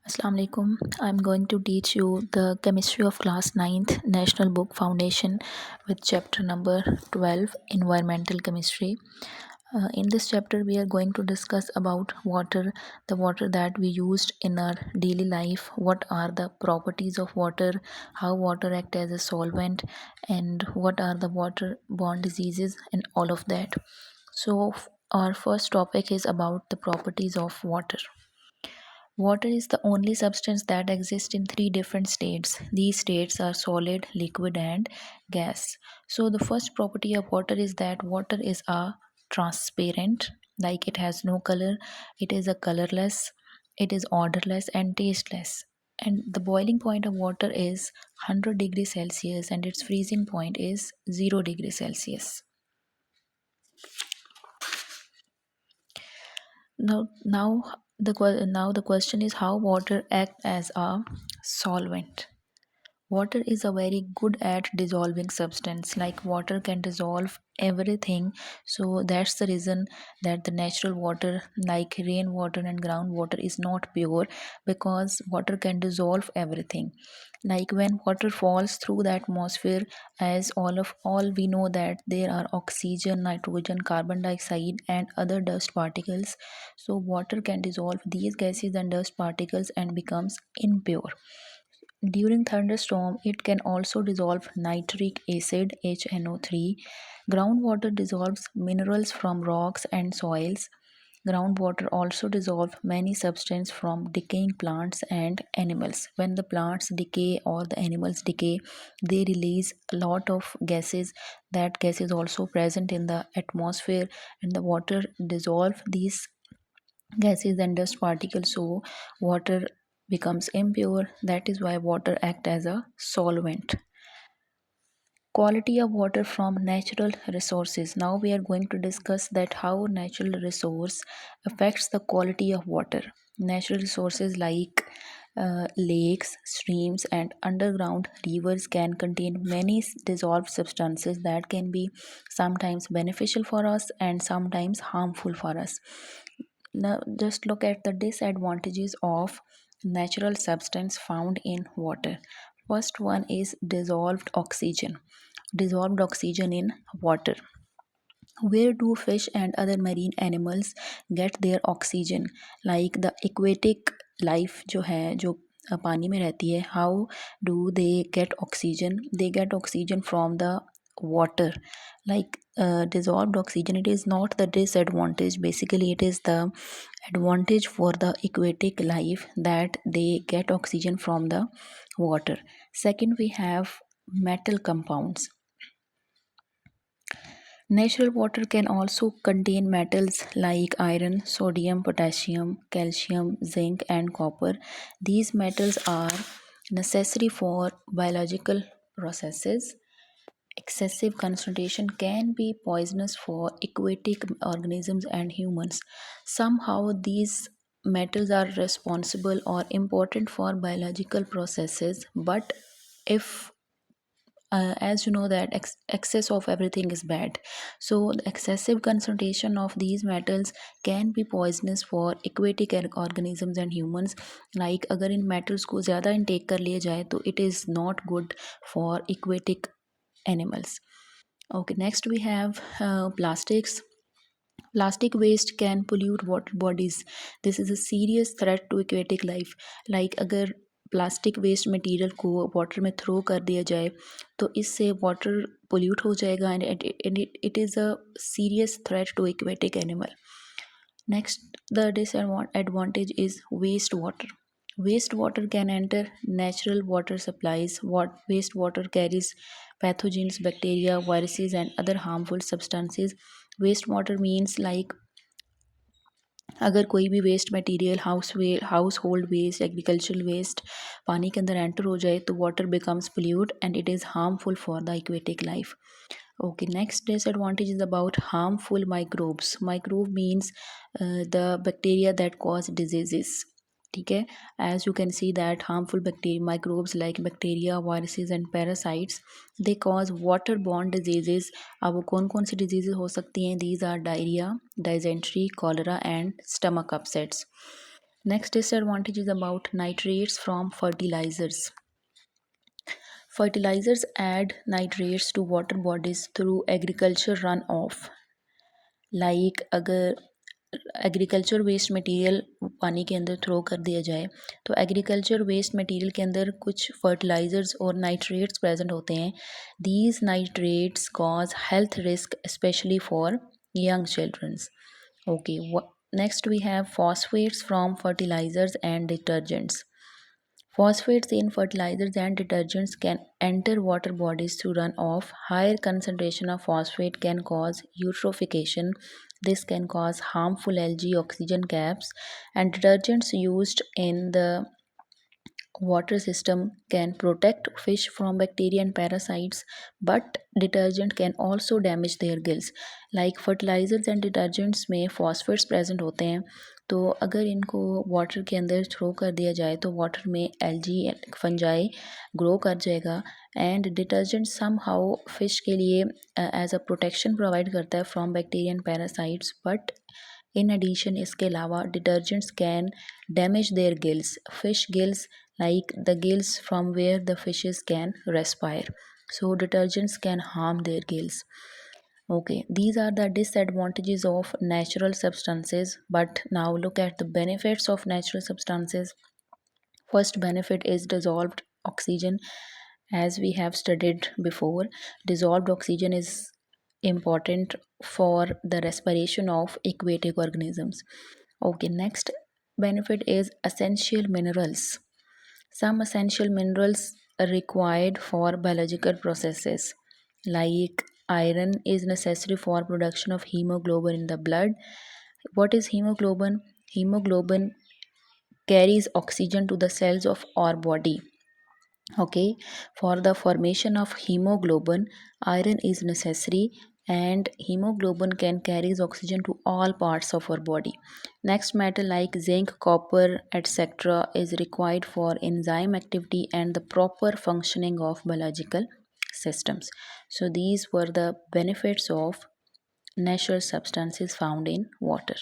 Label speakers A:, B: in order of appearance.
A: Assalamu alaikum. I'm going to teach you the chemistry of class ninth National Book Foundation with chapter number 12 Environmental Chemistry. In this chapter we are going to discuss about water, the water that we used in our daily life, what are the properties of water, how water act as a solvent, and what are the waterborne diseases and all of that. So our first topic is about the properties of water. Water is the only substance that exists in three different states. These states are solid, liquid, and gas. So, the first property of water is that water is a transparent, like it has no color, it is a colorless, it is odorless, and tasteless. And the boiling point of water is 100 degrees Celsius, and its freezing point is 0 degrees Celsius. Now the question is how water act as a solvent. Water is a very good at dissolving substance. Like water can dissolve everything. So that's the reason that the natural water like rainwater and groundwater is not pure, because water can dissolve everything. Like when water falls through the atmosphere, as all we know that there are oxygen, nitrogen, carbon dioxide and other dust particles. So water can dissolve these gases and dust particles and becomes impure. During thunderstorm, it can also dissolve nitric acid HNO3. Groundwater dissolves minerals from rocks and soils. Groundwater also dissolve many substances from decaying plants and animals. When the plants decay or the animals decay, they release a lot of gases. That gas is also present in the atmosphere, and the water dissolve these gases and dust particles, so water becomes impure. That is why water act as a solvent. Quality of water from natural resources. Now we are going to discuss that how natural resource affects the quality of water. Natural resources like lakes, streams, and underground rivers can contain many dissolved substances that can be sometimes beneficial for us and sometimes harmful for us. Now, just look at the disadvantages of natural substance found in water. First one is dissolved oxygen. Dissolved oxygen in water. Where do fish and other marine animals get their oxygen? Like the aquatic life जो है जो पानी में रहती है, how do they get oxygen? They get oxygen from the water. Like dissolved oxygen, it is not the disadvantage, basically it is the advantage for the aquatic life that they get oxygen from the water. Second, we have metal compounds. Natural water can also contain metals like iron, sodium, potassium, calcium, zinc, and copper. These metals are necessary for biological processes. Excessive concentration can be poisonous for aquatic organisms and humans. Somehow, these metals are responsible or important for biological processes, but if as you know that excess of everything is bad, so the excessive concentration of these metals can be poisonous for aquatic organisms and humans. Like अगर इन metals को ज़्यादा intake कर लिया जाए तो it is not good for aquatic animals. Okay, next we have plastics. Plastic waste can pollute water bodies. This is a serious threat to aquatic life. Like अगर plastic waste material को water में throw कर दिया जाए तो इससे water pollute हो जाएगा and it is a serious threat to aquatic animal. Next, the disadvantage is wastewater. Wastewater can enter natural water supplies. Wastewater carries pathogens, bacteria, viruses, and other harmful substances. Wastewater means like अगर कोई भी waste material household waste agricultural waste पानी के अंदर enter हो जाए तो water becomes pollute and it is harmful for the aquatic life. Okay, next disadvantage is about harmful microbes. Microbe means the bacteria that cause diseases. ठीक है, as you can see that harmful bacteria microbes like bacteria, viruses and parasites, they cause waterborne diseases. अब वो कौन कौन सी diseases हो सकती हैं? These are diarrhea, dysentery, cholera and stomach upsets. Next disadvantage is about nitrates from fertilizers. Fertilizers add nitrates to water bodies through agriculture runoff. Like अगर agriculture waste material पानी के अंदर थ्रो कर दिया जाए तो एग्रीकल्चर वेस्ट मटेरियल के अंदर कुछ फर्टिलाइजर्स और नाइट्रेट्स प्रेजेंट होते हैं. These nitrates cause health risk specially for young childrens. Okay, next we have phosphates from fertilizers and detergents. Phosphates in fertilizers and detergents can enter water bodies through runoff. Higher concentration of phosphate can cause eutrophication. This can cause harmful algae oxygen caps, and detergents used in the water system can protect fish from bacteria and parasites, but detergent can also damage their gills. Like fertilizers and detergents में phosphorus present होते हैं, तो अगर इनको water के अंदर throw कर दिया जाए तो वाटर में एल्जी फंजाई ग्रो कर जाएगा. And detergent somehow fish के लिए एज अ प्रोटेक्शन प्रोवाइड करता है from bacteria and parasites, but in addition इसके अलावा detergents can damage their gills, fish gills, like the gills from where the fishes can respire. So detergents can harm their gills. Okay, these are the disadvantages of natural substances, but now look at the benefits of natural substances. First benefit is dissolved oxygen. As we have studied before, dissolved oxygen is important for the respiration of aquatic organisms. Okay, next benefit is essential minerals. Some essential minerals are required for biological processes, like iron is necessary for production of hemoglobin in the blood. What is hemoglobin? Hemoglobin carries oxygen to the cells of our body. Okay, for the formation of hemoglobin, iron is necessary, and hemoglobin can carry oxygen to all parts of our body. Next metal like zinc, copper, etc. is required for enzyme activity and the proper functioning of biological systems. So these were the benefits of natural substances found in water.